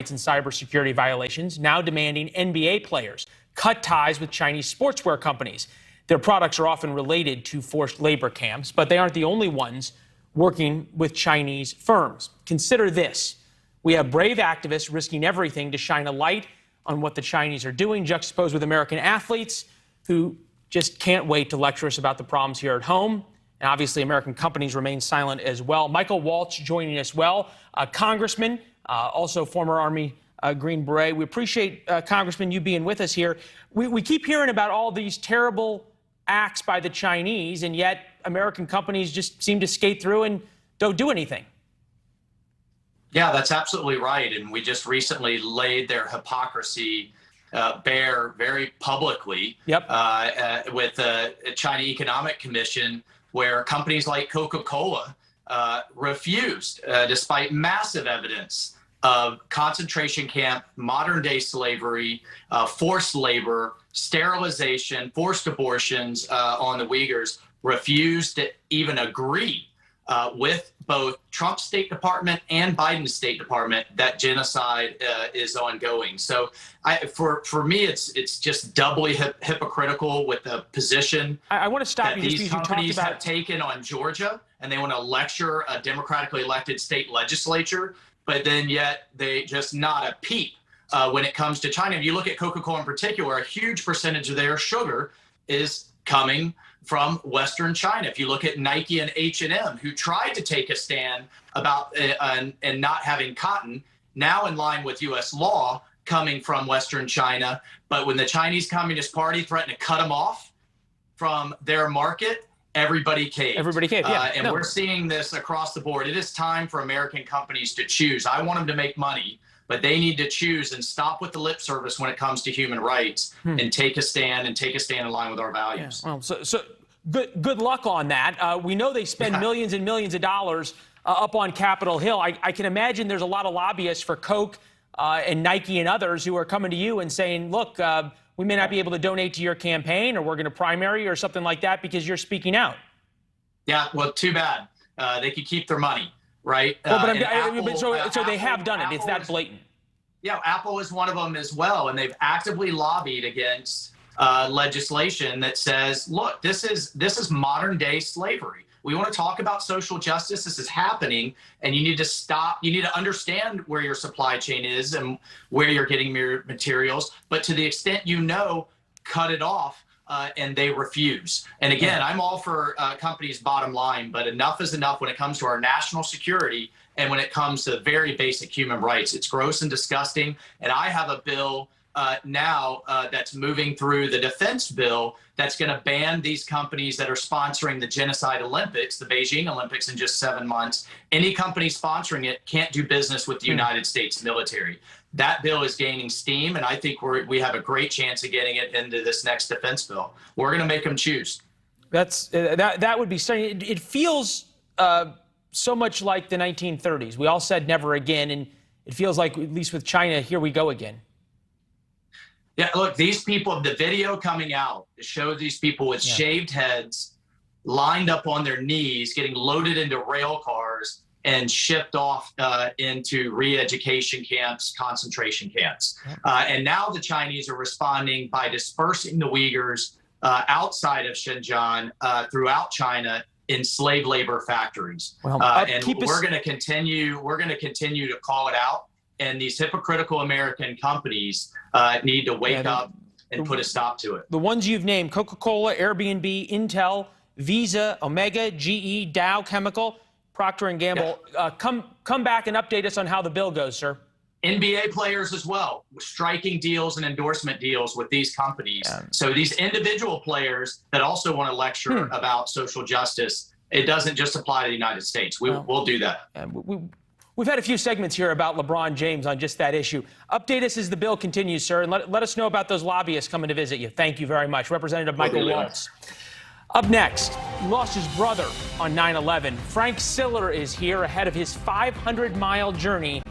and cybersecurity violations, now demanding NBA players cut ties with Chinese sportswear companies. Their products are often related to forced labor camps, but they aren't the only ones working with Chinese firms. Consider this. We have brave activists risking everything to shine a light on what the Chinese are doing, juxtaposed with American athletes who just can't wait to lecture us about the problems here at home. And obviously, American companies remain silent as well. Michael WALTZ joining us well, Congressman, also former Army Green Beret. We appreciate, Congressman, you being with us here. We keep hearing about all these terrible acts by the Chinese, and yet American companies just seem to skate through and don't do anything. Yeah, that's absolutely right. And we just recently laid their hypocrisy bare very publicly. Yep. With the China Economic Commission, where companies like Coca-Cola refused, despite massive evidence of concentration camp, modern day slavery, forced labor, sterilization, forced abortions on the Uyghurs, refused to even agree with both Trump's State Department and Biden's State Department that genocide is ongoing. So for me, it's just doubly hypocritical with the position I want to stop that you these companies have taken on Georgia, and they want to lecture a democratically elected state legislature, but then yet they just not a peep when it comes to China. If you look at Coca-Cola in particular, a huge percentage of their sugar is coming from Western China. If you look at Nike and H&M, who tried to take a stand about and not having cotton, now in line with U.S. law, coming from Western China. But when the Chinese Communist Party threatened to cut them off from their market, everybody caved. Everybody caved, yeah. And we're seeing this across the board. It is time for American companies to choose. I want them to make money, but they need to choose and stop with the lip service when it comes to human rights and take a stand in line with our values. Yeah. Well, so good luck on that. We know they spend millions and millions of dollars up on Capitol Hill. I can imagine there's a lot of lobbyists for Coke and Nike and others who are coming to you and saying, look, we may not be able to donate to your campaign, or we're going to primary or something like that because you're speaking out. Yeah, well, too bad. They could keep their money, right? Well, so they have done it. It's that blatant. Yeah, Apple is one of them as well, and they've actively lobbied against legislation that says, look, this is modern day slavery. We want to talk about social justice. This is happening, and you need to stop. You need to understand where your supply chain is and where you're getting your materials. But to the extent cut it off, and they refuse. And again, I'm all for companies' bottom line, but enough is enough when it comes to our national security and when it comes to very basic human rights. It's gross and disgusting. And I have a bill now that's moving through the defense bill that's going to ban these companies that are sponsoring the Genocide Olympics, the Beijing Olympics, in just 7 months. Any company sponsoring it can't do business with the United States military. That bill is gaining steam, and I think we have a great chance of getting it into this next defense bill. We're going to make them choose. That would be stunning. It feels so much like the 1930s. We all said never again, and it feels like, at least with China, here we go again. Yeah, look, these people, the video coming out shows these people with shaved heads, lined up on their knees, getting loaded into rail cars and shipped off into re-education camps, concentration camps. And now the Chinese are responding by dispersing the Uyghurs outside of Xinjiang throughout China in slave labor factories. Well, and we're going to continue to call it out. And these hypocritical American companies need to wake up and put a stop to it. The ones you've named: Coca-Cola, Airbnb, Intel, Visa, Omega, GE, Dow Chemical, Procter & Gamble. Yeah. Come back and update us on how the bill goes, sir. NBA players as well, striking deals and endorsement deals with these companies. Yeah. So these individual players that also want to lecture about social justice, it doesn't just apply to the United States. We'll do that. We've had a few segments here about LeBron James on just that issue. Update us as the bill continues, sir, and let us know about those lobbyists coming to visit you. Thank you very much. Representative Michael WALTZ. Up next, he lost his brother on 9/11. Frank Siller is here ahead of his 500-mile journey